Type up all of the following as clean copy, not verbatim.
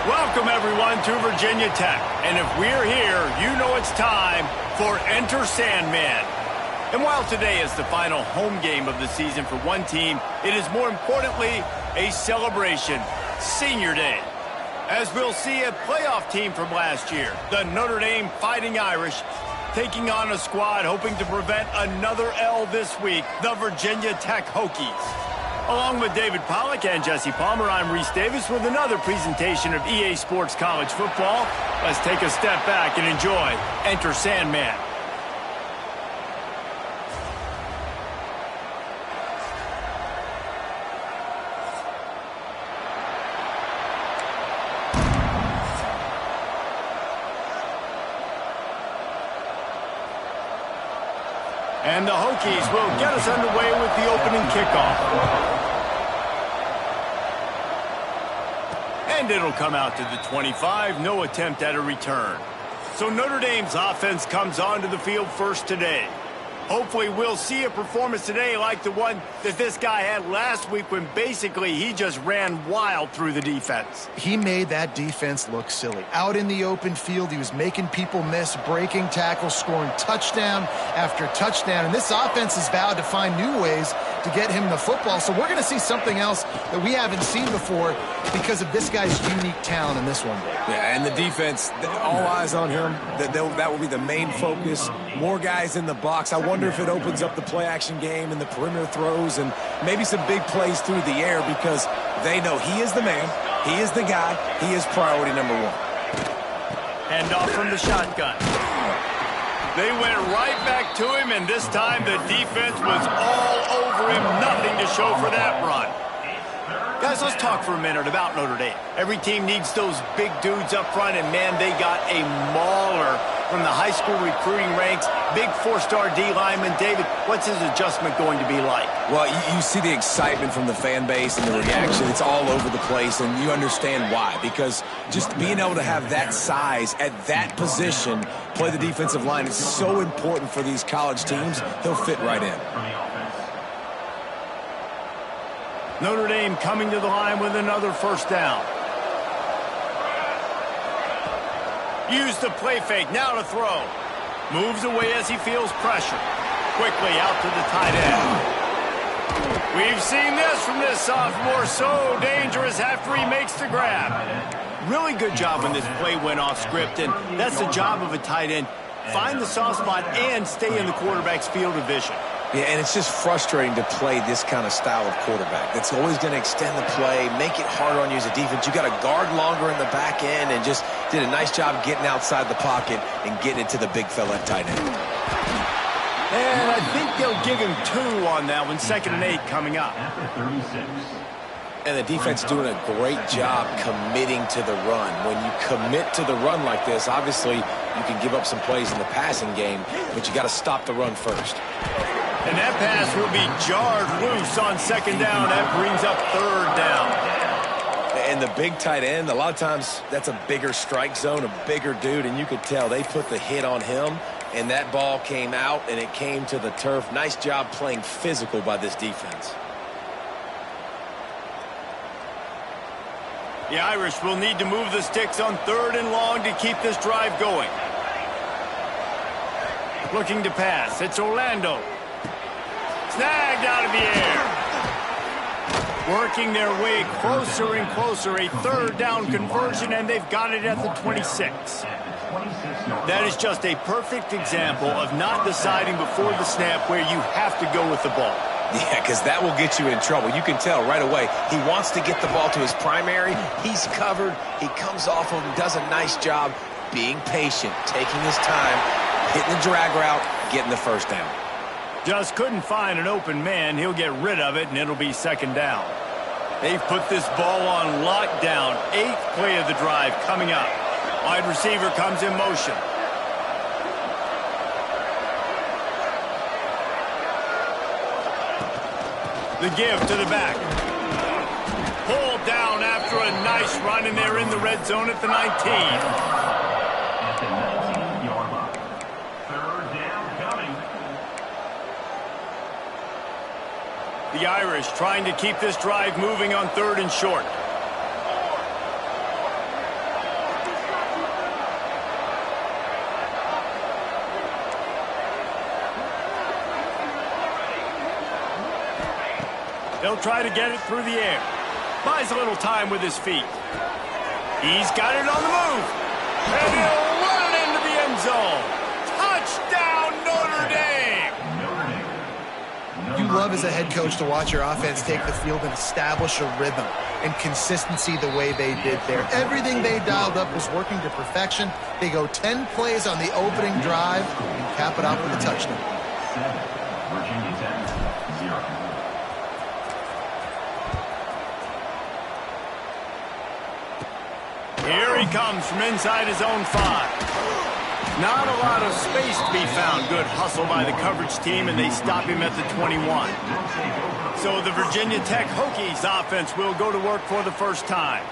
Welcome, everyone, to Virginia Tech. And if we're here, you know it's time for Enter Sandman. And while today is the final home game of the season for one team, it is more importantly a celebration, Senior Day. As we'll see a playoff team from last year, the Notre Dame Fighting Irish, taking on a squad hoping to prevent another L this week, the Virginia Tech Hokies. Along with David Pollack and Jesse Palmer, I'm Reese Davis with another presentation of EA Sports College Football. Let's take a step back and enjoy Enter Sandman. And the Hokies will get us underway with the opening kickoff. And it'll come out to the 25, no attempt at a return. So Notre Dame's offense comes onto the field first today. Hopefully we'll see a performance today like the one that this guy had last week when basically he just ran wild through the defense. He made that defense look silly. Out in the open field, he was making people miss, breaking tackles, scoring touchdown after touchdown. And this offense has vowed to find new ways to get him the football. So we're going to see something else that we haven't seen before because of this guy's unique talent in this one. Yeah, and the defense, all eyes on him. That will be the main focus. More guys in the box. I wonder if it opens up the play-action game and the perimeter throws and maybe some big plays through the air because they know he is the man, he is the guy, he is priority number one. Hand off from the shotgun. They went right back to him, and this time the defense was all over him. Nothing to show for that run. Guys, let's talk for a minute about Notre Dame. Every team needs those big dudes up front, and man, they got a mauler from the high school recruiting ranks. Big four-star D lineman. David, what's his adjustment going to be like? Well, you see the excitement from the fan base and the reaction. It's all over the place, and you understand why. Because just being able to have that size at that position, play the defensive line, is so important for these college teams. He'll fit right in. Notre Dame coming to the line with another first down. Use the play fake, now to throw. Moves away as he feels pressure. Quickly out to the tight end. We've seen this from this sophomore, so dangerous after he makes the grab. Really good job when this play went off script, and that's the job of a tight end. Find the soft spot and stay in the quarterback's field of vision. Yeah, and it's just frustrating to play this kind of style of quarterback. That's always going to extend the play, make it harder on you as a defense. You got to guard longer in the back end and just did a nice job getting outside the pocket and getting it to the big fella at tight end. And I think they'll give him 2 on that one. 2nd and 8 coming up. And the defense doing a great job committing to the run. When you commit to the run like this, obviously you can give up some plays in the passing game, but you got to stop the run first. And that pass will be jarred loose on 2nd down. That brings up 3rd down. And the big tight end, a lot of times that's a bigger strike zone, a bigger dude, and you could tell they put the hit on him, and that ball came out, and it came to the turf. Nice job playing physical by this defense. The Irish will need to move the sticks on 3rd and long to keep this drive going. Looking to pass. It's Orlando. Snagged out of the air. Working their way closer and closer. A 3rd down conversion, and they've got it at the 26. That is just a perfect example of not deciding before the snap where you have to go with the ball. Yeah, because that will get you in trouble. You can tell right away he wants to get the ball to his primary. He's covered. He comes off of him, does a nice job being patient, taking his time, hitting the drag route, getting the first down. Just couldn't find an open man. He'll get rid of it, and it'll be 2nd down. They've put this ball on lockdown. 8th play of the drive coming up. Wide receiver comes in motion. The give to the back. Pulled down after a nice run, and they're in the red zone at the 19. At the 19-yard line. 3rd down coming. The Irish trying to keep this drive moving on 3rd and short. He'll try to get it through the air. Buys a little time with his feet. He's got it on the move. And he'll run it into the end zone. Touchdown, Notre Dame! You love as a head coach to watch your offense take the field and establish a rhythm and consistency the way they did there. Everything they dialed up was working to perfection. They go 10 plays on the opening drive and cap it off with a touchdown. 7, Virginia Tech, 0. Here he comes from inside his own 5. Not a lot of space to be found. Good hustle by the coverage team, and they stop him at the 21. So the Virginia Tech Hokies offense will go to work for the first time.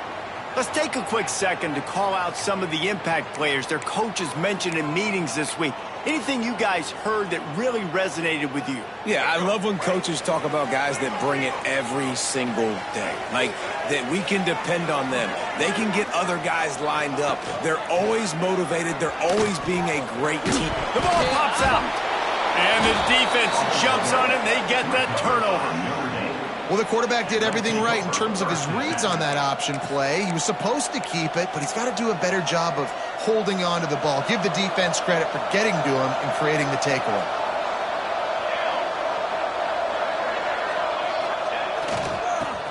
Let's take a quick second to call out some of the impact players their coaches mentioned in meetings this week. Anything you guys heard that really resonated with you? Yeah, I love when coaches talk about guys that bring it every single day. Like, that we can depend on them. They can get other guys lined up. They're always motivated. They're always being a great team. The ball pops out. And the defense jumps on it, and they get that turnover. Well, the quarterback did everything right in terms of his reads on that option play. He was supposed to keep it, but he's got to do a better job of holding on to the ball. Give the defense credit for getting to him and creating the takeaway.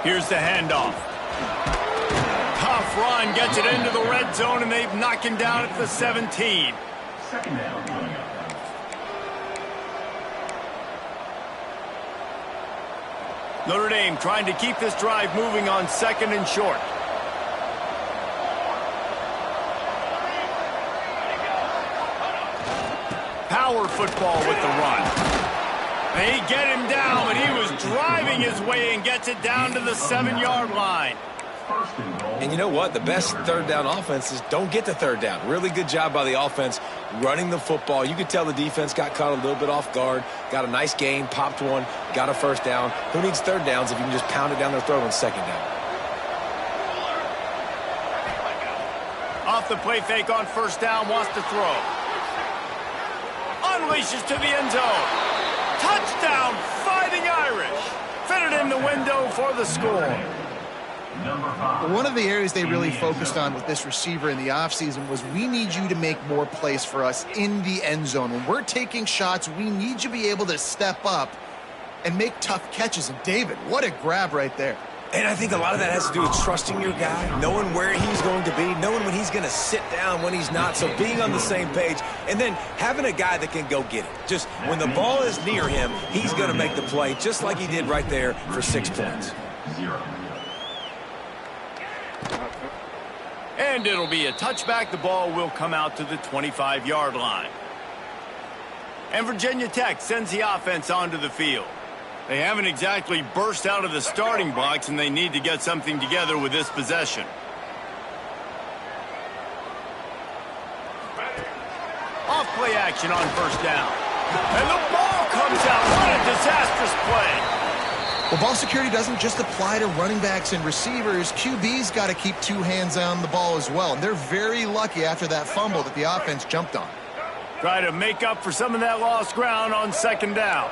Here's the handoff. Tough run, gets it into the red zone, and they've knocked him down at the 17. Second down coming up. Notre Dame trying to keep this drive moving on 2nd and short. Power football with the run. They get him down, but he was driving his way and gets it down to the 7-yard line. And you know what? The best third down offenses don't get the third down. Really good job by the offense running the football. You could tell the defense got caught a little bit off guard, got a nice gain, popped one, got a first down. Who needs third downs if you can just pound it down their throat on 2nd down? Off the play fake on 1st down, wants to throw. Unleashes to the end zone. Touchdown, Fighting Irish. Fitted in the window for the score. One of the areas they really focused on with this receiver in the offseason was we need you to make more plays for us in the end zone. When we're taking shots, we need you to be able to step up and make tough catches. And David, what a grab right there. And I think a lot of that has to do with trusting your guy, knowing where he's going to be, knowing when he's going to sit down, when he's not. So being on the same page, and then having a guy that can go get it. Just when the ball is near him, he's going to make the play, just like he did right there for 6 points. 0. And it'll be a touchback. The ball will come out to the 25-yard line. And Virginia Tech sends the offense onto the field. They haven't exactly burst out of the starting blocks, and they need to get something together with this possession. Off play action on 1st down. And the ball comes out. What a disastrous play. Well, ball security doesn't just apply to running backs and receivers. QB's got to keep 2 hands on the ball as well. And they're very lucky after that fumble that the offense jumped on. Try to make up for some of that lost ground on 2nd down.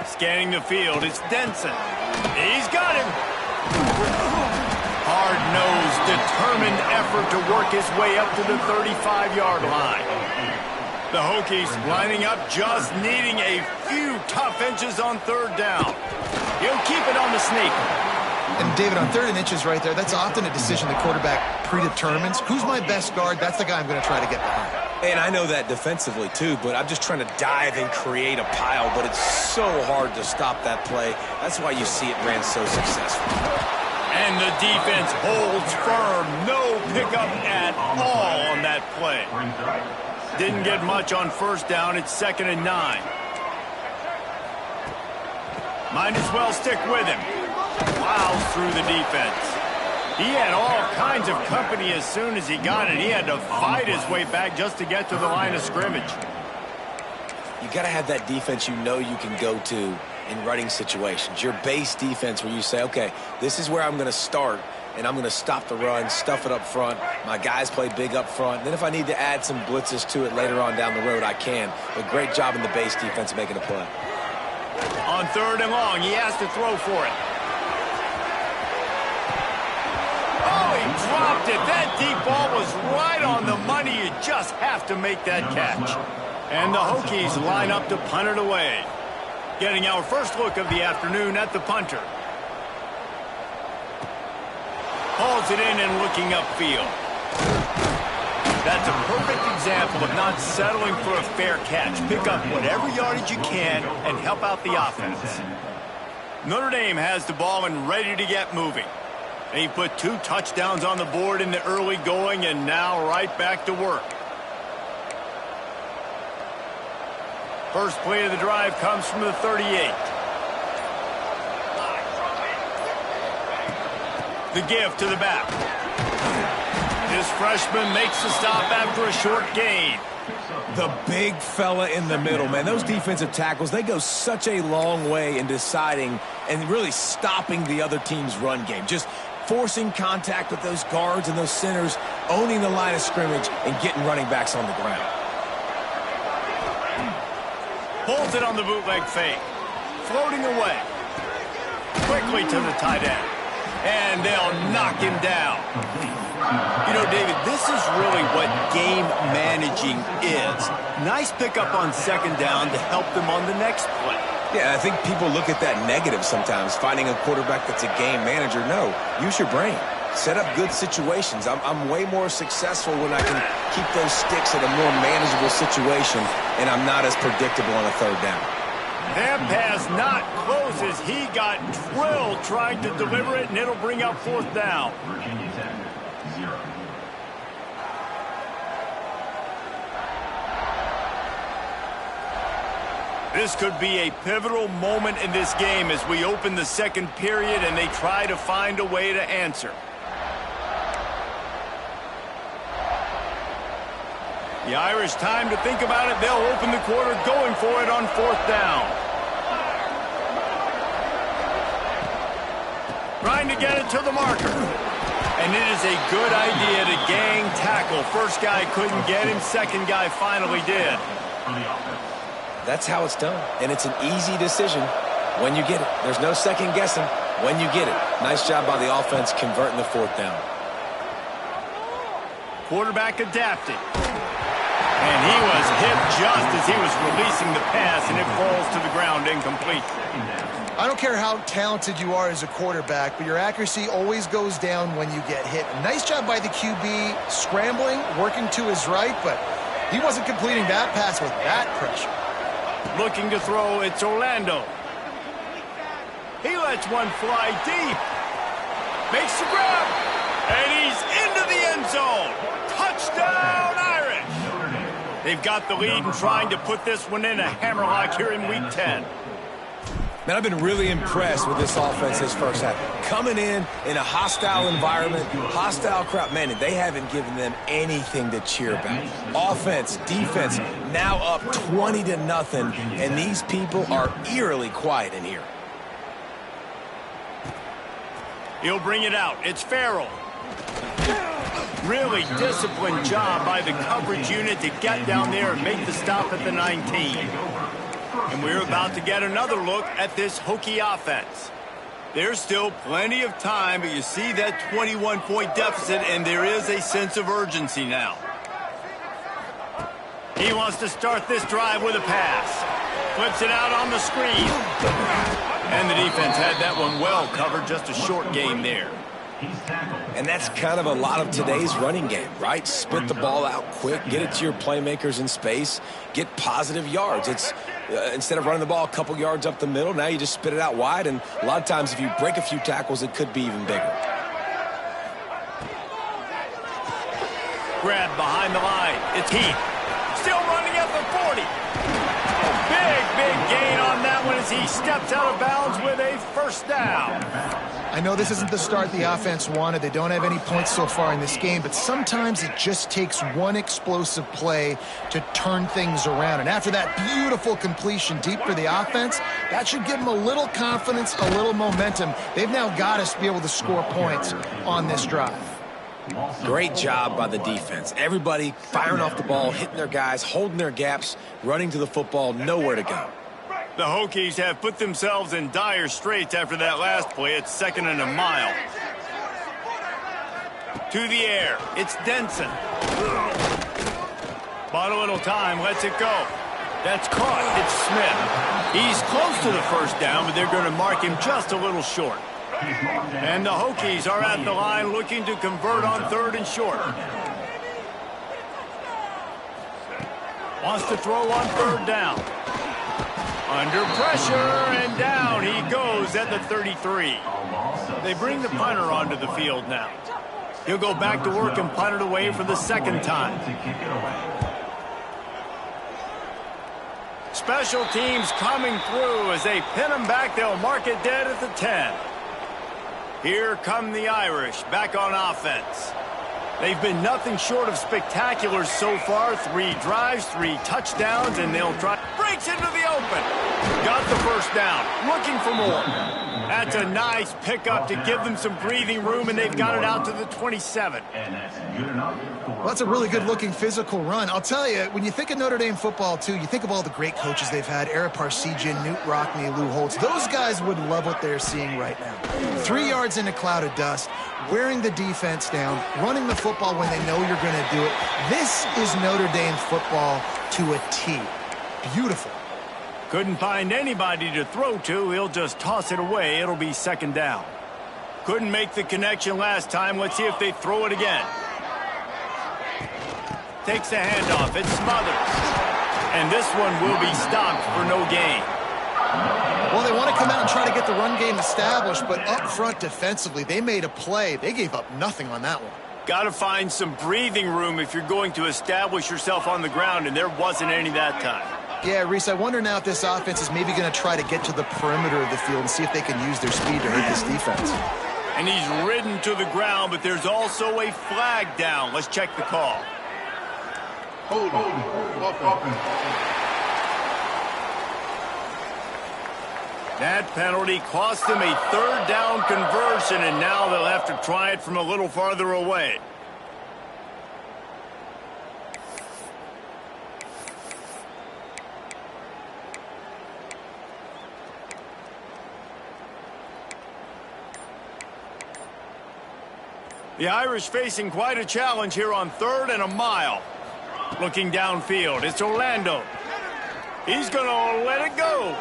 Scanning the field, it's Denson. He's got him. Hard-nosed, determined effort to work his way up to the 35-yard line. The Hokies lining up, just needing a few tough inches on 3rd down. He'll keep it on the sneak. And David, on 3rd and inches right there, that's often a decision the quarterback predetermines. Who's my best guard? That's the guy I'm going to try to get behind. And I know that defensively, too, but I'm just trying to dive and create a pile, but it's so hard to stop that play. That's why you see it ran so successful. And the defense holds firm. No pickup at all on that play. Didn't get much on 1st down. It's 2nd and 9. Might as well stick with him. Plows through the defense. He had all kinds of company as soon as he got it. He had to fight his way back just to get to the line of scrimmage. You got to have that defense you know you can go to in running situations. Your base defense where you say, okay, this is where I'm going to start, and I'm going to stop the run, stuff it up front. My guys play big up front. Then if I need to add some blitzes to it later on down the road, I can. But great job in the base defense making a play. On 3rd and long, he has to throw for it. Oh, he dropped it. That deep ball was right on the money. You just have to make that catch. And the Hokies line up to punt it away. Getting our first look of the afternoon at the punter. Hauls it in and looking upfield. That's a perfect example of not settling for a fair catch. Pick up whatever yardage you can and help out the offense. Notre Dame has the ball and ready to get moving. They put 2 touchdowns on the board in the early going and now right back to work. First play of the drive comes from the 38. The give to the back. This freshman makes the stop after a short gain. The big fella in the middle, man. Those defensive tackles, they go such a long way in deciding and really stopping the other team's run game. Just forcing contact with those guards and those centers, owning the line of scrimmage, and getting running backs on the ground. Pulls it on the bootleg fake. Floating away. Quickly to the tight end. And they'll knock him down. You know, David, this is really what game managing is. Nice pickup on 2nd down to help them on the next play. Yeah, I think people look at that negative sometimes, finding a quarterback that's a game manager. No, use your brain. Set up good situations. I'm way more successful when I can keep those sticks at a more manageable situation, and I'm not as predictable on a 3rd down. That pass not close as he got drilled trying to deliver it, and it'll bring up 4th down. Virginia Tech, 0. This could be a pivotal moment in this game as we open the 2nd period and they try to find a way to answer. The Irish time to think about it. They'll open the quarter going for it on 4th down. Trying to get it to the marker. And it is a good idea to gang tackle. First guy couldn't get him. Second guy finally did. That's how it's done. And it's an easy decision when you get it. There's no second guessing when you get it. Nice job by the offense converting the 4th down. Quarterback adapting. And he was hit just as he was releasing the pass, and it falls to the ground incomplete. I don't care how talented you are as a quarterback, but your accuracy always goes down when you get hit. Nice job by the QB scrambling, working to his right, but he wasn't completing that pass with that pressure. Looking to throw, it's Orlando. He lets one fly deep. Makes the grab. And he's into the end zone. Touchdown, Irish. They've got the lead and trying to put this one in a hammerlock here in Week 10. Man, I've been really impressed with this offense this first half. Coming in a hostile environment, hostile crowd. Man, they haven't given them anything to cheer about. Offense, defense, now up 20-0, and these people are eerily quiet in here. He'll bring it out. It's Farrell. Really disciplined job by the coverage unit to get down there and make the stop at the 19. And we're about to get another look at this Hokie offense. There's still plenty of time, but you see that 21-point deficit, and there is a sense of urgency now. He wants to start this drive with a pass. Flips it out on the screen. And the defense had that one well covered, just a short gain there. And that's kind of a lot of today's running game, right? Spit the ball out quick, get it to your playmakers in space, get positive yards. It's instead of running the ball a couple yards up the middle, now you just spit it out wide, and a lot of times if you break a few tackles, it could be even bigger. Grab behind the line. It's Heath. Still running at the 40. Big gain on that one as he steps out of bounds with a 1st down. I know this isn't the start the offense wanted. They don't have any points so far in this game, but sometimes it just takes one explosive play to turn things around. And after that beautiful completion deep for the offense, that should give them a little confidence, a little momentum. They've now got us to be able to score points on this drive. Great job by the defense. Everybody firing off the ball, hitting their guys, holding their gaps, running to the football, nowhere to go. The Hokies have put themselves in dire straits after that last play. It's 2nd and a mile. To the air. It's Denson. Bought a little time. Lets it go. That's caught. It's Smith. He's close to the first down, but they're going to mark him just a little short. And the Hokies are at the line looking to convert on 3rd and short. Wants to throw on 3rd down. Under pressure, and down he goes at the 33. They bring the punter onto the field now. He'll go back to work and punt it away for the 2nd time. Special teams coming through as they pin him back. They'll mark it dead at the 10. Here come the Irish back on offense. They've been nothing short of spectacular so far. 3 drives, 3 touchdowns, and they'll try. Breaks into the open. Got the first down. Looking for more. That's a nice pickup to give them some breathing room, and they've got it out to the 27. Well, that's a really good-looking physical run. I'll tell you, when you think of Notre Dame football, too, you think of all the great coaches they've had, Eric Parsegian, Newt Rockne, Lou Holtz. Those guys would love what they're seeing right now. 3 yards in a cloud of dust, wearing the defense down, running the football when they know you're going to do it. This is Notre Dame football to a T. Beautiful. Couldn't find anybody to throw to. He'll just toss it away. It'll be 2nd down. Couldn't make the connection last time. Let's see if they throw it again. Takes the handoff. It's Smothers. And this one will be stopped for no gain. Well, they want to come out and try to get the run game established, but up front defensively, they made a play. They gave up nothing on that one. Got to find some breathing room if you're going to establish yourself on the ground, and there wasn't any that time. Yeah, Reese, I wonder now if this offense is maybe going to try to get to the perimeter of the field and see if they can use their speed to hurt this defense. And he's ridden to the ground, but there's also a flag down. Let's check the call. Hold on. That penalty cost them a 3rd down conversion, and now they'll have to try it from a little farther away. The Irish facing quite a challenge here on 3rd and a mile. Looking downfield, it's Orlando. He's going to let it go.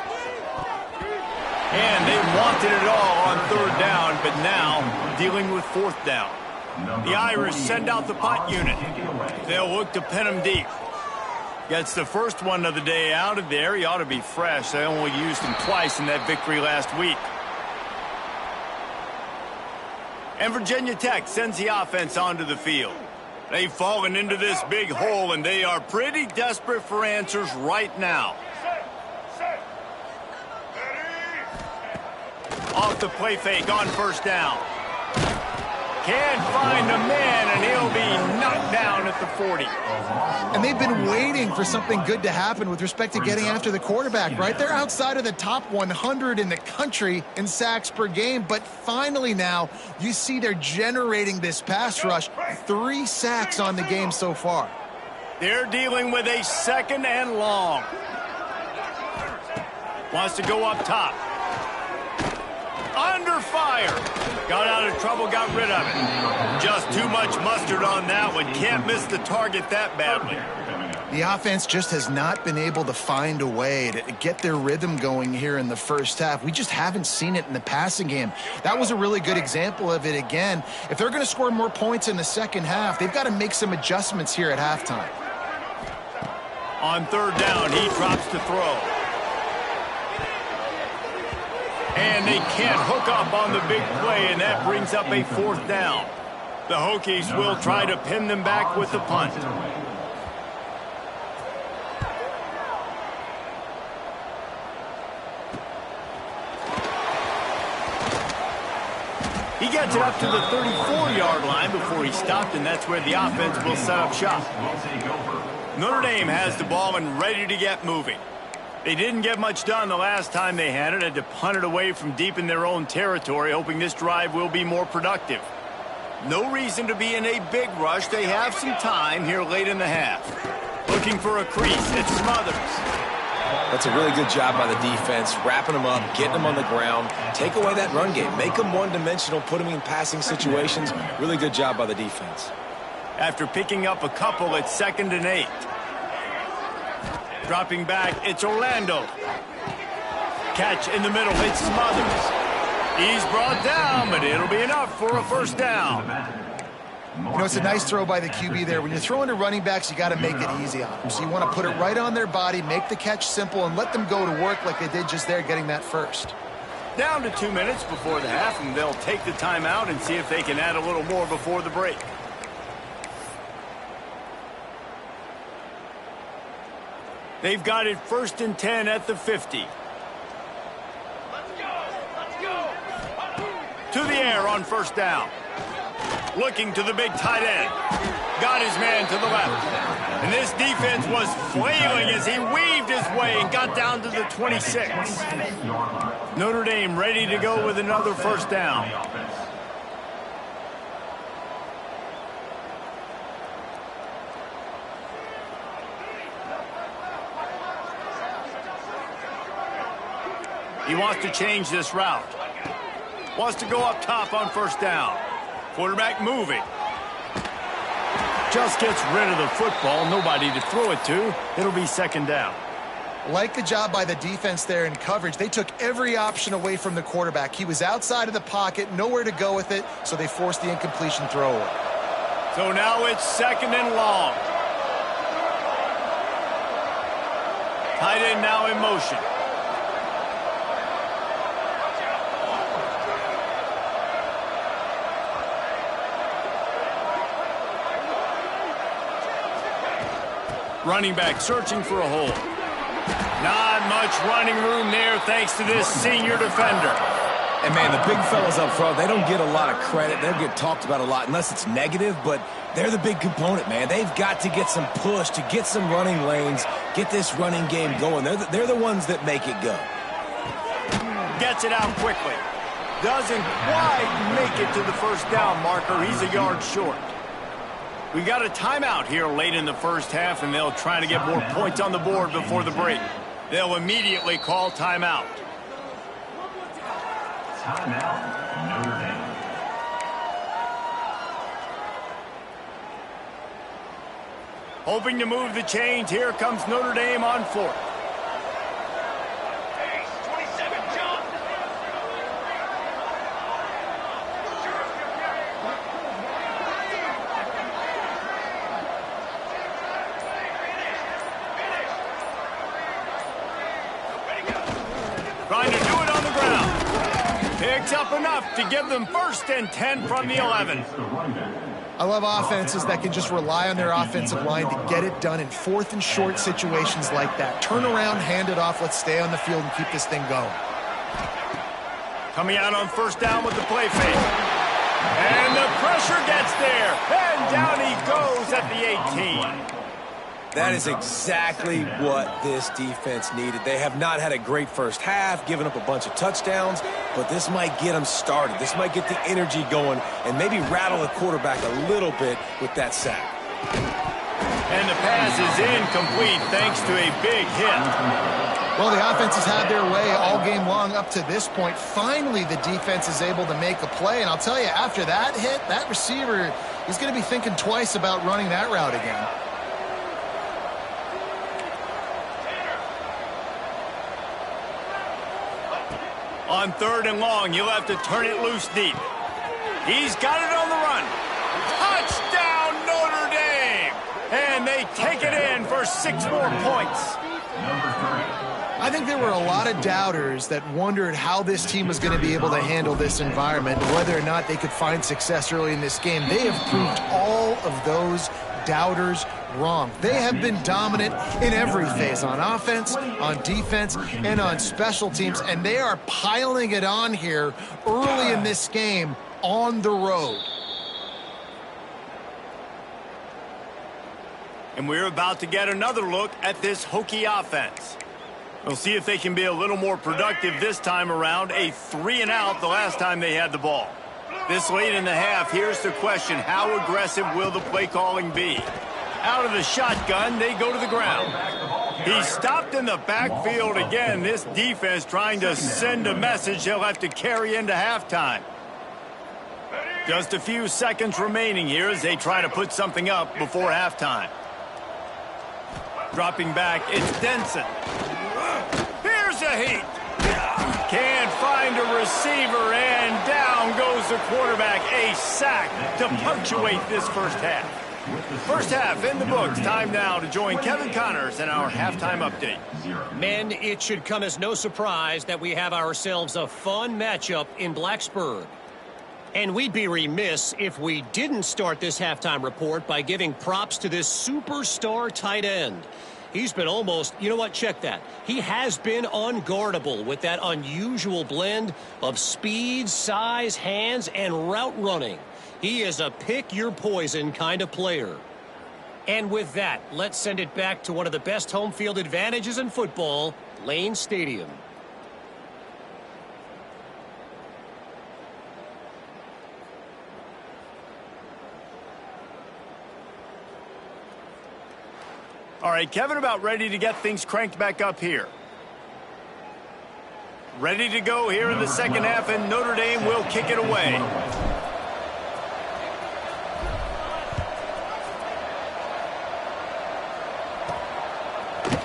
And they wanted it all on 3rd down, but now dealing with 4th down. The Irish send out the punt unit. They'll look to pin him deep. Gets the first one of the day out of there. He ought to be fresh. They only used him twice in that victory last week. And Virginia Tech sends the offense onto the field. They've fallen into this big hole, and they are pretty desperate for answers right now. Off the play fake on 1st down. Can't find a man, and he'll be knocked down at the 40. And they've been waiting for something good to happen with respect to getting after the quarterback, right? They're outside of the top 100 in the country in sacks per game, but finally now you see they're generating this pass rush. 3 sacks on the game so far. They're dealing with a 2nd and long. Wants to go up top. Under fire. Got out of trouble, got rid of it. Just too much mustard on that one. Can't miss the target that badly. The offense just has not been able to find a way to get their rhythm going here in the first half. We just haven't seen it in the passing game. That was a really good example of it again. If they're going to score more points in the second half, they've got to make some adjustments here at halftime. On 3rd down, he drops to throw. And they can't hook up on the big play, and that brings up a 4th down. The Hokies will try to pin them back with the punt. He gets it up to the 34-yard line before he stopped, and that's where the offense will set up shop. Notre Dame has the ball and ready to get moving. They didn't get much done the last time they had it. Had to punt it away from deep in their own territory, hoping this drive will be more productive. No reason to be in a big rush. They have some time here late in the half. Looking for a crease. It's Smothers. That's a really good job by the defense, wrapping them up, getting them on the ground, take away that run game, make them one-dimensional, put them in passing situations. Really good job by the defense. After picking up a couple, it's 2nd and 8. Dropping back, it's Orlando. Catch in the middle, it's Smothers. He's brought down, but it'll be enough for a first down. You know, it's a nice throw by the QB there. When you're throwing to running backs, you got to make it easy on them. So you want to put it right on their body, make the catch simple, and let them go to work like they did just there, getting that first. Down to 2 minutes before the half, and they'll take the timeout and see if they can add a little more before the break. They've got it 1st and 10 at the 50. To the air on first down. Looking to the big tight end. Got his man to the left. And this defense was flailing as he weaved his way and got down to the 26. Notre Dame ready to go with another first down. He wants to change this route. Wants to go up top on first down. Quarterback moving. Just gets rid of the football. Nobody to throw it to. It'll be 2nd down. Like the job by the defense there in coverage. They took every option away from the quarterback. He was outside of the pocket, nowhere to go with it, so they forced the incompletion throw away. So now it's 2nd and long. Tight end now in motion. Running back searching for a hole. Not much running room there thanks to this senior defender. And, man, the big fellas up front, they don't get a lot of credit. They'll get talked about a lot unless it's negative, but they're the big component, man. They've got to get some push, to get some running lanes, get this running game going. They're the ones that make it go. Gets it out quickly. Doesn't quite make it to the first down marker. He's a yard short. We got a timeout here late in the first half, and they'll try to get more points on the board before the break. They'll immediately call timeout. Timeout, Notre Dame. Hoping to move the chains, here comes Notre Dame on 4th. Trying to do it on the ground. Picks up enough to give them 1st and 10 from the 11. I love offenses that can just rely on their offensive line to get it done in 4th and short situations like that. Turn around, hand it off, let's stay on the field and keep this thing going. Coming out on first down with the play fake. And the pressure gets there. And down he goes at the 18. That is exactly what this defense needed. They have not had a great first half, given up a bunch of touchdowns, but this might get them started. This might get the energy going and maybe rattle the quarterback a little bit with that sack. And the pass is incomplete thanks to a big hit. Well, the offense has had their way all game long up to this point. Finally, the defense is able to make a play, and I'll tell you, after that hit, that receiver is going to be thinking twice about running that route again. On 3rd and long, you'll have to turn it loose deep. He's got it on the run. Touchdown, Notre Dame! And they take it in for 6 more points. I think there were a lot of doubters that wondered how this team was going to be able to handle this environment, whether or not they could find success early in this game. They have proved all of those doubters wrong. They have been dominant in every phase, on offense, on defense, and on special teams, and they are piling it on here early in this game on the road. And we're about to get another look at this Hokie offense. We'll see if they can be a little more productive this time around. A 3-and-out the last time they had the ball. This late in the half, here's the question: how aggressive will the play calling be? Out of the shotgun, they go to the ground. He's stopped in the backfield again. This defense trying to send a message they'll have to carry into halftime. Just a few seconds remaining here as they try to put something up before halftime. Dropping back, it's Denson. Here's a heat. Can't find a receiver, and down goes the quarterback. A sack to punctuate this first half. First half in the books. Time now to join Kevin Connors in our halftime update. Men, it should come as no surprise that we have ourselves a fun matchup in Blacksburg. And we'd be remiss if we didn't start this halftime report by giving props to this superstar tight end. He's been almost, you know what, check that. He has been unguardable with that unusual blend of speed, size, hands, and route running. He is a pick-your-poison kind of player. And with that, let's send it back to one of the best home field advantages in football, Lane Stadium. All right, Kevin, about ready to get things cranked back up here. Ready to go here in the second half, and Notre Dame will kick it away.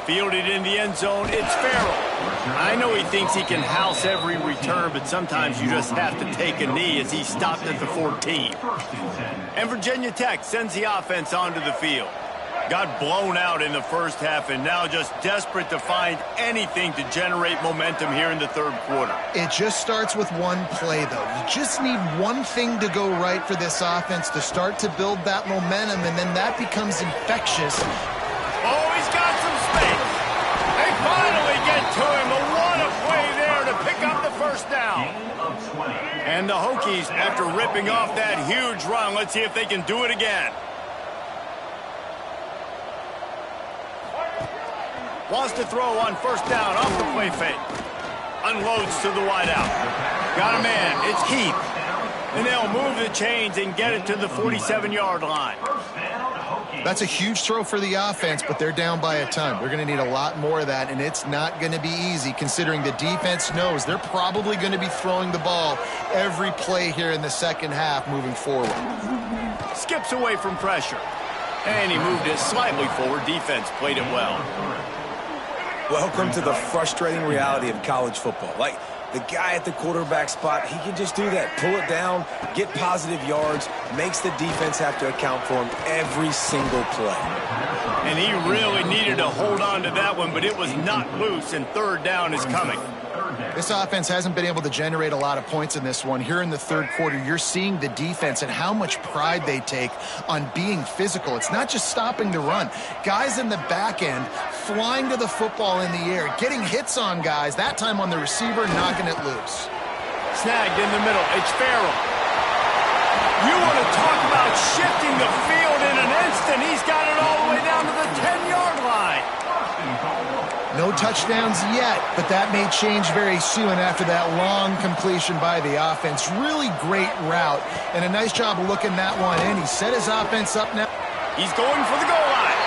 Fielded in the end zone, it's Farrell. I know he thinks he can house every return, but sometimes you just have to take a knee as he stopped at the 14. And Virginia Tech sends the offense onto the field. Got blown out in the first half and now just desperate to find anything to generate momentum here in the third quarter. It just starts with one play, though. You just need one thing to go right for this offense to start to build that momentum, and then that becomes infectious. Oh, he's got some space. They finally get to him. But what a play there to pick up the first down. And the Hokies, after ripping off that huge run, let's see if they can do it again. Wants to throw on first down off the play fake. Unloads to the wideout. Got a man. It's Keith. And they'll move the chains and get it to the 47-yard line. That's a huge throw for the offense, but they're down by a ton. They're going to need a lot more of that, and it's not going to be easy considering the defense knows they're probably going to be throwing the ball every play here in the second half moving forward. Skips away from pressure. And he moved it slightly forward. Defense played it well. Welcome to the frustrating reality of college football. Like, the guy at the quarterback spot, he can just do that. Pull it down, get positive yards, makes the defense have to account for him every single play. And he really needed to hold on to that one, but it was not loose, and third down is coming. This offense hasn't been able to generate a lot of points in this one. Here in the third quarter, you're seeing the defense and how much pride they take on being physical. It's not just stopping the run. Guys in the back end flying to the football in the air, getting hits on guys, that time on the receiver, knocking it loose. Snagged in the middle. It's Farrell. You want to talk about shifting the field in an instant. He's got it all the way down to the 10-yard line. No touchdowns yet, but that may change very soon after that long completion by the offense. Really great route, and a nice job of looking that one in. He set his offense up now. He's going for the goal line,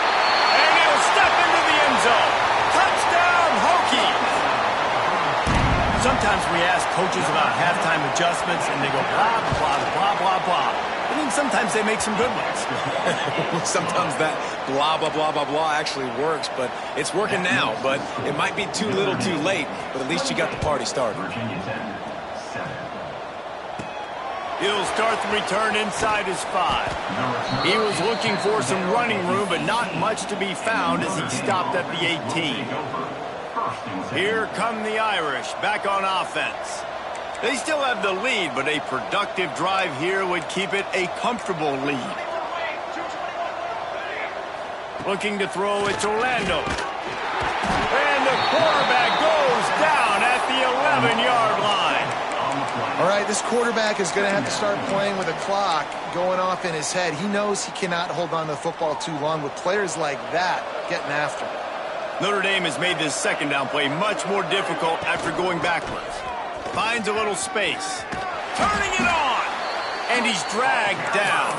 and he'll step into the end zone. Touchdown, Hokies! Sometimes we ask coaches about halftime adjustments, and they go blah, blah, blah, blah, blah. I mean, sometimes they make some good ones. Sometimes that blah, blah, blah, blah, blah actually works, but it's working now. But it might be too little too late, but at least you got the party started. He'll start the return inside his 5. He was looking for some running room, but not much to be found as he stopped at the 18. Here come the Irish back on offense. They still have the lead, but a productive drive here would keep it a comfortable lead. Looking to throw, it's Orlando. And the quarterback goes down at the 11-yard line. All right, this quarterback is going to have to start playing with a clock going off in his head. He knows he cannot hold on to the football too long with players like that getting after him. Notre Dame has made this second down play much more difficult after going backwards. Finds a little space. Turning it on. And he's dragged down.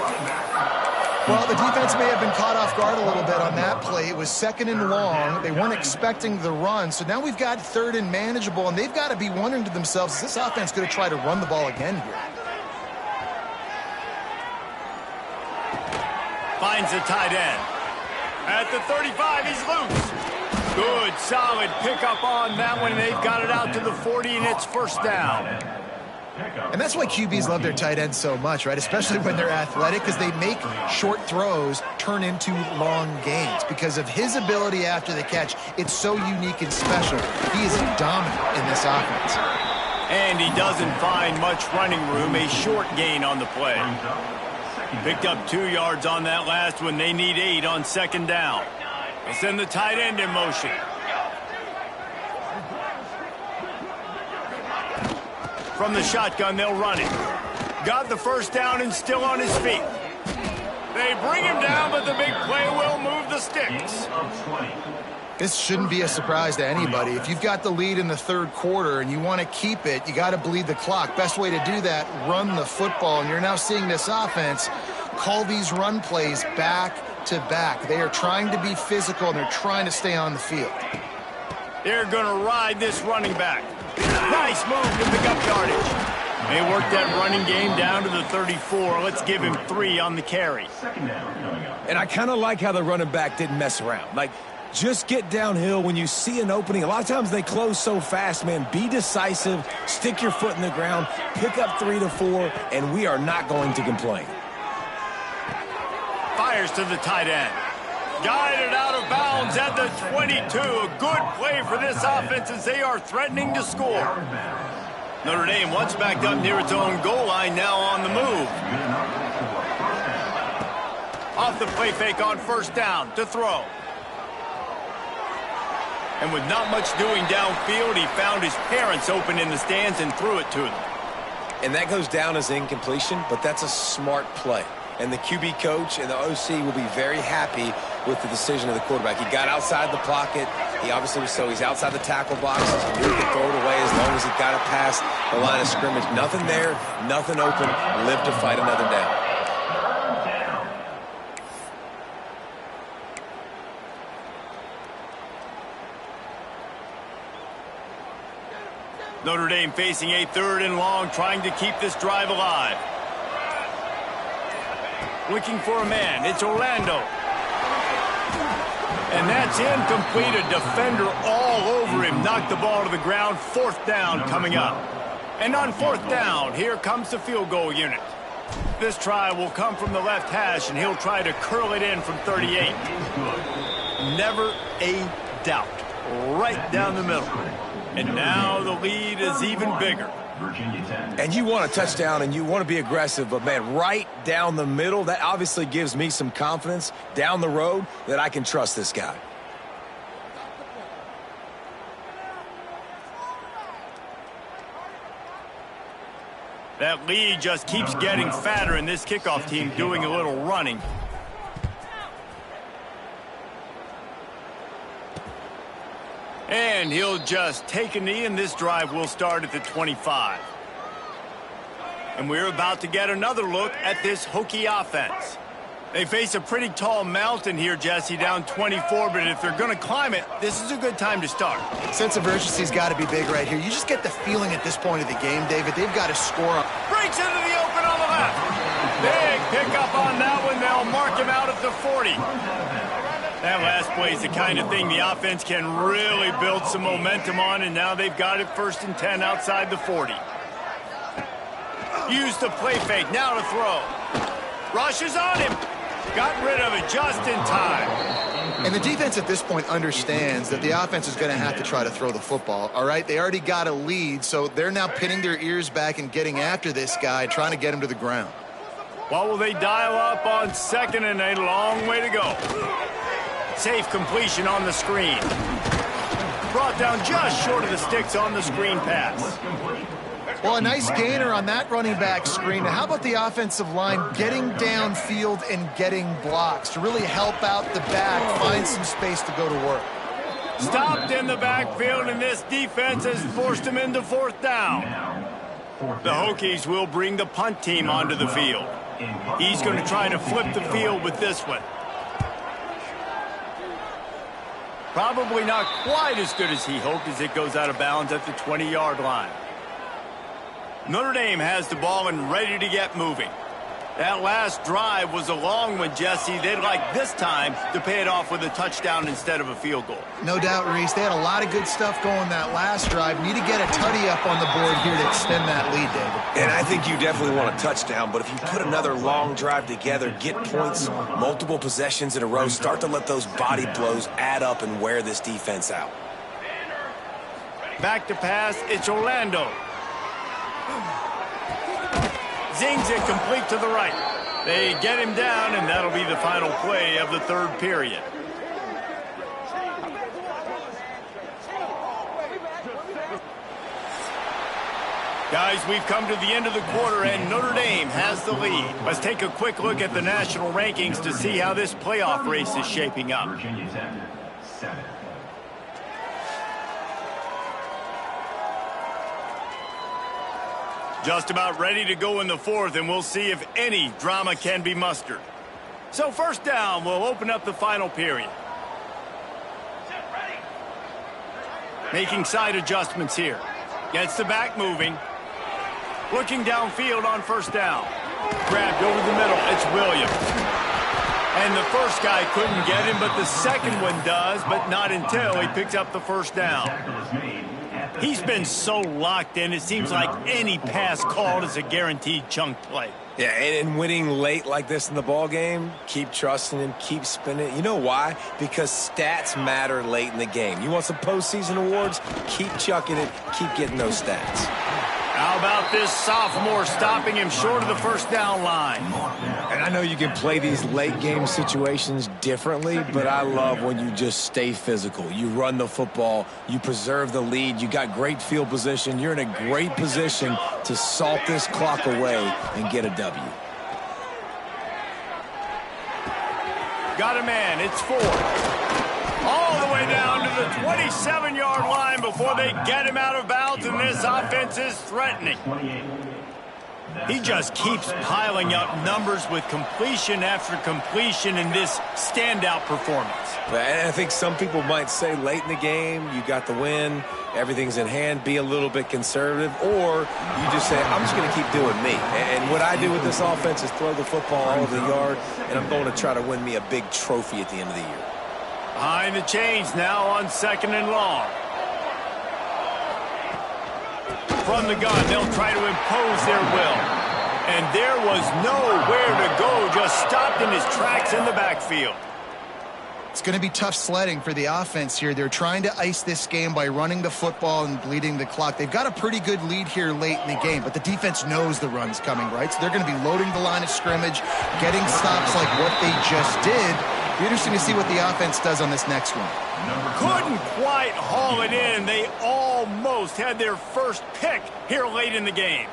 Well, the defense may have been caught off guard a little bit on that play. It was 2nd and long. They weren't expecting the run. So now we've got 3rd and manageable, and they've got to be wondering to themselves, is this offense going to try to run the ball again here? Finds the tight end. At the 35, he's loose. Good, solid pickup on that one. They've got it out to the 40, and it's 1st down. And that's why QBs love their tight ends so much, right? Especially when they're athletic, because they make short throws turn into long gains. Because of his ability after the catch, it's so unique and special. He is dominant in this offense. And he doesn't find much running room. A short gain on the play. Picked up 2 yards on that last one. They need 8 on 2nd down. They'll send the tight end in motion. From the shotgun, they'll run it. Got the 1st down and still on his feet. They bring him down, but the big play will move the sticks. This shouldn't be a surprise to anybody. If you've got the lead in the 3rd quarter and you want to keep it, you got to bleed the clock. Best way to do that, run the football. And you're now seeing this offense call these run plays back to back. They are trying to be physical, and they're trying to stay on the field. They're going to ride this running back. Nice move to pick up yardage. They worked that running game down to the 34. Let's give him 3 on the carry. And I kind of like how the running back didn't mess around. Like, just get downhill when you see an opening. A lot of times they close so fast, man. Be decisive, stick your foot in the ground, pick up 3 to 4, and we are not going to complain. Fires to the tight end. Guided out of bounds at the 22. A good play for this offense as they are threatening to score. Notre Dame once backed up near its own goal line, now on the move. Off the play fake on 1st down to throw. And with not much doing downfield, he found his parents open in the stands and threw it to them. And that goes down as incompletion, but that's a smart play. And the QB coach and the OC will be very happy with the decision of the quarterback. He got outside the pocket. He obviously was he's outside the tackle box. He knew he could throw it away as long as he got it past the line of scrimmage. Nothing there, nothing open. Live to fight another down. Notre Dame facing a 3rd and long, trying to keep this drive alive. Looking for a man. It's Orlando. And that's incomplete. A defender all over him. Knocked the ball to the ground. 4th down coming up. And on 4th down, here comes the field goal unit. This try will come from the left hash, and he'll try to curl it in from 38. Never a doubt. Right down the middle. And now the lead is even bigger. And you want a touchdown and you want to be aggressive, but man, right down the middle, that obviously gives me some confidence down the road that I can trust this guy. That lead just keeps getting fatter, and this kickoff team doing a little running. And he'll just take a knee, and this drive will start at the 25. And we're about to get another look at this Hokie offense. They face a pretty tall mountain here, Jesse, down 24, but if they're going to climb it, this is a good time to start. Sense of urgency's got to be big right here. You just get the feeling at this point of the game, David, they've got to score. Breaks into the open on the left. Big pickup on that one. They'll mark him out at the 40. That last play is the kind of thing the offense can really build some momentum on, and now they've got it 1st and 10 outside the 40. Use the play fake, now to throw. Rushes on him. Got rid of it just in time. And the defense at this point understands that the offense is going to have to try to throw the football, all right? They already got a lead, so they're now pinning their ears back and getting after this guy, trying to get him to the ground. What will they dial up on 2nd and a long way to go? Safe completion on the screen. Brought down just short of the sticks on the screen pass. Well, a nice gainer on that running back screen. Now, how about the offensive line getting downfield and getting blocks to really help out the back, find some space to go to work? Stopped in the backfield, and this defense has forced him into 4th down. The Hokies will bring the punt team onto the field. He's going to try to flip the field with this one. Probably not quite as good as he hoped as it goes out of bounds at the 20-yard line. Notre Dame has the ball and ready to get moving. That last drive was a long one, Jesse. They'd like this time to pay it off with a touchdown instead of a field goal. No doubt, Reese. They had a lot of good stuff going that last drive. Need to get a tutty up on the board here to extend that lead, David. And I think you definitely want a touchdown, but if you put another long drive together, get points, multiple possessions in a row, start to let those body blows add up and wear this defense out. Back to pass, it's Orlando. Zings it complete to the right. They get him down, and that'll be the final play of the third period. Guys, we've come to the end of the quarter, and Notre Dame has the lead. Let's take a quick look at the national rankings to see how this playoff race is shaping up. Virginia Tech, 7. Just about ready to go in the fourth, and we'll see if any drama can be mustered. So first down, we'll open up the final period. Making side adjustments here. Gets the back moving. Looking downfield on first down. Grabbed over the middle. It's Williams. And the first guy couldn't get him, but the second one does, but not until he picks up the first down. He's been so locked in, it seems like any pass called is a guaranteed chunk play. Yeah, and winning late like this in the ball game, keep trusting him, keep spinning. You know why? Because stats matter late in the game. You want some postseason awards? Keep chucking it, keep getting those stats. How about this sophomore stopping him short of the first down line? And I know you can play these late game situations differently, but I love when you just stay physical. You run the football, you preserve the lead, you got great field position, you're in a great position to salt this clock away and get a W. Got a man, it's 4. All the way down to the 27-yard line before they get him out of bounds, and this offense is threatening. He just keeps piling up numbers with completion after completion in this standout performance. And I think some people might say late in the game, you got the win, everything's in hand, be a little bit conservative, or you just say, I'm just going to keep doing me. And what I do with this offense is throw the football all over the yard, and I'm going to try to win me a big trophy at the end of the year. Behind the chains now on 2nd and long. From the gun, they'll try to impose their will. And there was nowhere to go, just stopped in his tracks in the backfield. It's going to be tough sledding for the offense here. They're trying to ice this game by running the football and bleeding the clock. They've got a pretty good lead here late in the game, but the defense knows the run's coming, right? So they're going to be loading the line of scrimmage, getting stops like what they just did. It'll be interesting to see what the offense does on this next one. Couldn't quite haul it in. They almost had their first pick here late in the game.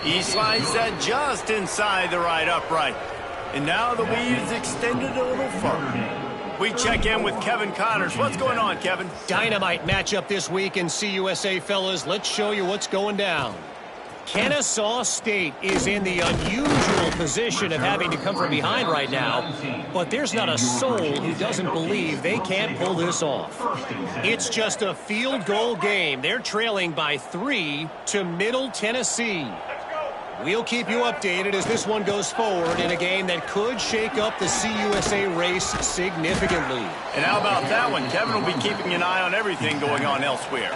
He slides that just inside the right upright. And now the lead is extended a little further. We check in with Kevin Connors. What's going on, Kevin? Dynamite matchup this week in CUSA, fellas. Let's show you what's going down. Kennesaw State is in the unusual position of having to come from behind right now, but there's not a soul who doesn't believe they can't pull this off. It's just a field goal game. They're trailing by 3 to Middle Tennessee. We'll keep you updated as this one goes forward in a game that could shake up the CUSA race significantly. And how about that one? Kevin will be keeping an eye on everything going on elsewhere.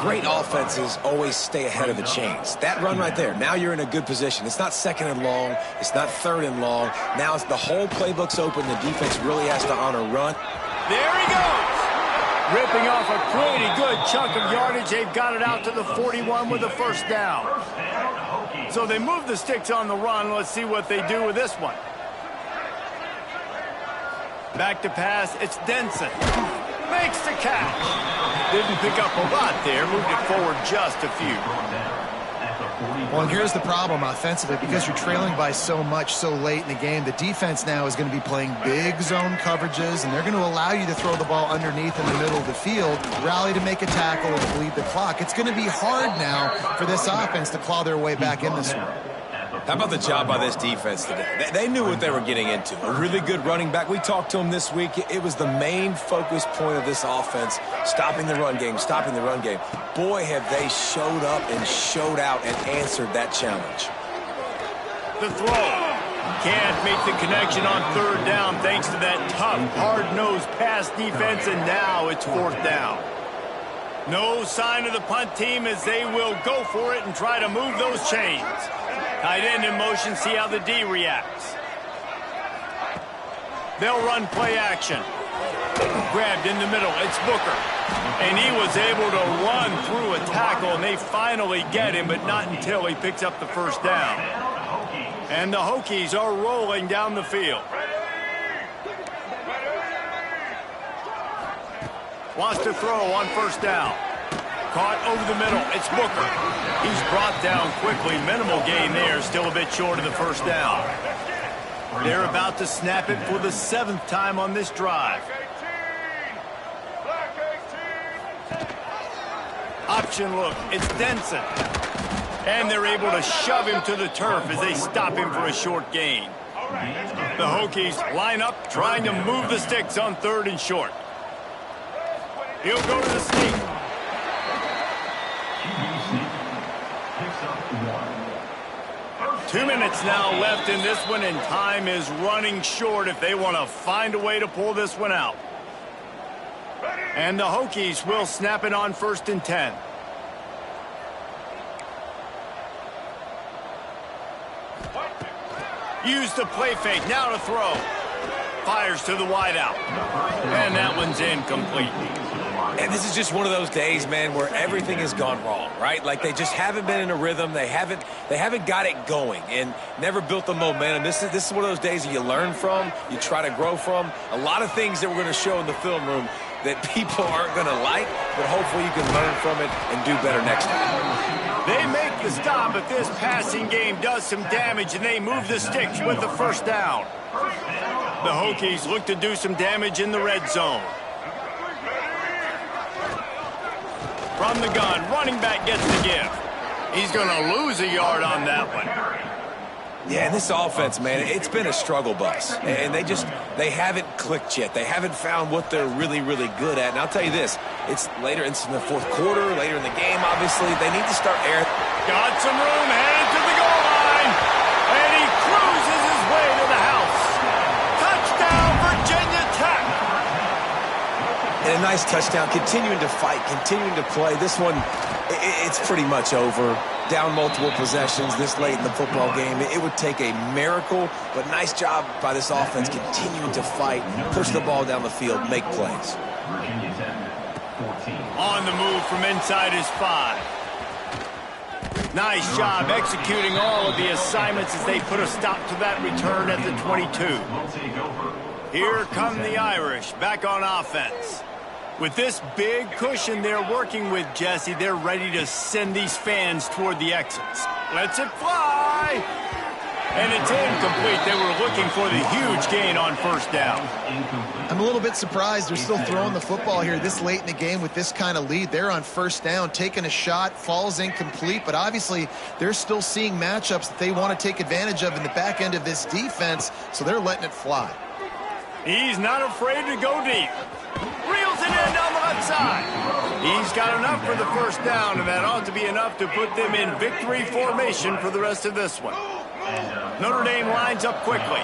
Great offenses always stay ahead of the chains. That run right there, now you're in a good position. It's not 2nd and long. It's not 3rd and long. Now it's the whole playbook's open. The defense really has to honor run. There he goes. Ripping off a pretty good chunk of yardage. They've got it out to the 41 with a first down. So they move the sticks on the run. Let's see what they do with this one. Back to pass. It's Denson. Makes the catch. Didn't pick up a lot there. Moved it forward just a few. Well, and here's the problem offensively. Because you're trailing by so much so late in the game, the defense now is going to be playing big zone coverages, and they're going to allow you to throw the ball underneath in the middle of the field, rally to make a tackle, and bleed the clock. It's going to be hard now for this offense to claw their way back in this one. How about the job by this defense today? They knew what they were getting into. A really good running back. We talked to him this week. It was the main focus point of this offense, stopping the run game, stopping the run game. Boy, have they showed up and showed out and answered that challenge. The throw. Can't make the connection on third down thanks to that tough, hard-nosed pass defense, and now it's fourth down. No sign of the punt team as they will go for it and try to move those chains. Tight end in motion, see how the D reacts. They'll run play action. Grabbed in the middle, it's Booker. And he was able to run through a tackle, and they finally get him, but not until he picks up the first down. And the Hokies are rolling down the field. Wants to throw on first down. Caught over the middle. It's Booker. He's brought down quickly. Minimal gain there. Still a bit short of the first down. They're about to snap it for the 7th time on this drive. Option look. It's Denson. And they're able to shove him to the turf as they stop him for a short gain. The Hokies line up trying to move the sticks on 3rd and short. He'll go to the sneak. Picks up 1. 2 minutes now left in this one, and time is running short if they want to find a way to pull this one out. And the Hokies will snap it on 1st and 10. Use the play fake, now to throw. Fires to the wideout. And that one's incomplete. And this is just one of those days, man, where everything has gone wrong, right? Like they just haven't been in a rhythm. They haven't got it going and never built the momentum. This is one of those days that you learn from, you try to grow from. A lot of things that we're going to show in the film room that people aren't going to like, but hopefully you can learn from it and do better next time. They make the stop, but this passing game does some damage, and they move the sticks with the first down. The Hokies look to do some damage in the red zone. From the gun, running back gets the give. He's going to lose a yard on that one. Yeah, and this offense, man, it's been a struggle bus. And they haven't clicked yet. They haven't found what they're really, really good at. And I'll tell you this, it's in the 4th quarter, later in the game, obviously. They need to start airing. Got some room, headed to the goal line. And he cruises his way to the house. Touchdown, Virginia Tech. And a nice touchdown, continuing to fight, continuing to play. This one, it's pretty much over. Down multiple possessions this late in the football game. It would take a miracle, but nice job by this offense continuing to fight, push the ball down the field, make plays. Virginia Tech, 14. On the move from inside his 5. Nice job executing all of the assignments as they put a stop to that return at the 22. Will take over. Here come the Irish back on offense. With this big cushion they're working with, Jesse, they're ready to send these fans toward the exits. Lets it fly! And it's incomplete. They were looking for the huge gain on first down. I'm a little bit surprised they're still throwing the football here this late in the game with this kind of lead. They're on first down, taking a shot, falls incomplete, but obviously they're still seeing matchups that they want to take advantage of in the back end of this defense, so they're letting it fly. He's not afraid to go deep. Reels it in down the left side. He's got enough for the first down, and that ought to be enough to put them in victory formation for the rest of this one. Notre Dame lines up quickly.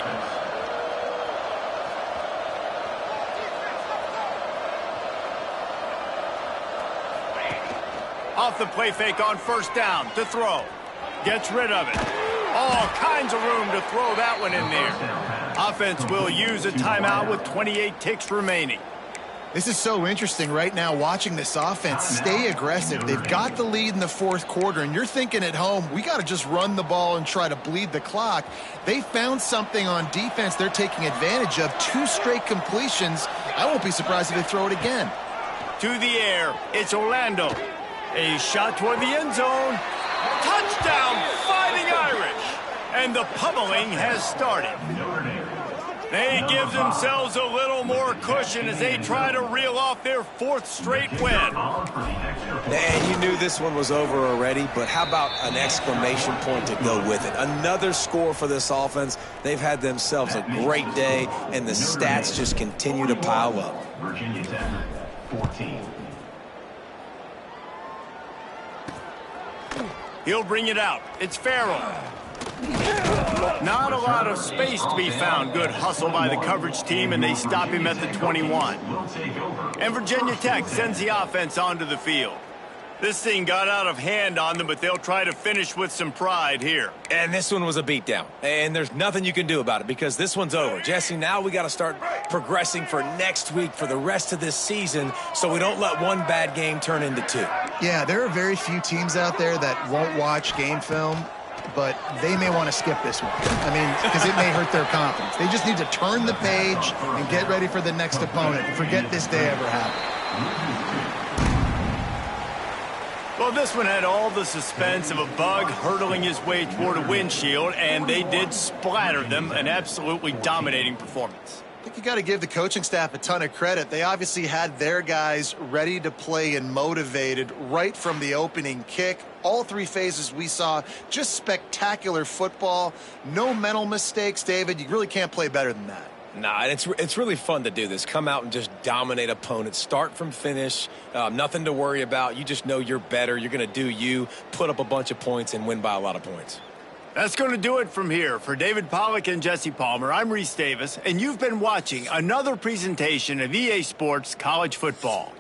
Off the play fake on first down to throw. Gets rid of it. All kinds of room to throw that one in there. Offense will use a timeout with 28 ticks remaining. This is so interesting right now watching this offense stay aggressive. They've got the lead in the 4th quarter, and you're thinking at home, we got to just run the ball and try to bleed the clock. They found something on defense they're taking advantage of. 2 straight completions. I won't be surprised if they throw it again. To the air, it's Orlando. A shot toward the end zone. Touchdown, Fighting Irish. And the pummeling has started. They give themselves a little more cushion as they try to reel off their 4th straight win. And you knew this one was over already, but how about an exclamation point to go with it? Another score for this offense. They've had themselves a great day, and the stats just continue to pile up. Virginia Tech, 14. He'll bring it out. It's Farrell. Not a lot of space to be found. Good hustle by the coverage team, and they stop him at the 21. And Virginia Tech sends the offense onto the field. This thing got out of hand on them, but they'll try to finish with some pride here. And this one was a beatdown, and there's nothing you can do about it because this one's over. Jesse, now we got to start progressing for next week for the rest of this season so we don't let one bad game turn into 2. Yeah, there are very few teams out there that won't watch game film, but they may want to skip this one. I mean, because it may hurt their confidence. They just need to turn the page and get ready for the next opponent. Forget this day ever happened. Well, this one had all the suspense of a bug hurtling his way toward a windshield, and they did splatter them. An absolutely dominating performance. I think you got to give the coaching staff a ton of credit. They obviously had their guys ready to play and motivated right from the opening kick. All 3 phases we saw, just spectacular football. No mental mistakes, David. You really can't play better than that. Nah, and it's really fun to do this. Come out and just dominate opponents. Start from finish. Nothing to worry about. You just know you're better. You're going to do you, put up a bunch of points, and win by a lot of points. That's going to do it from here. For David Pollack and Jesse Palmer, I'm Reese Davis, and you've been watching another presentation of EA Sports College Football.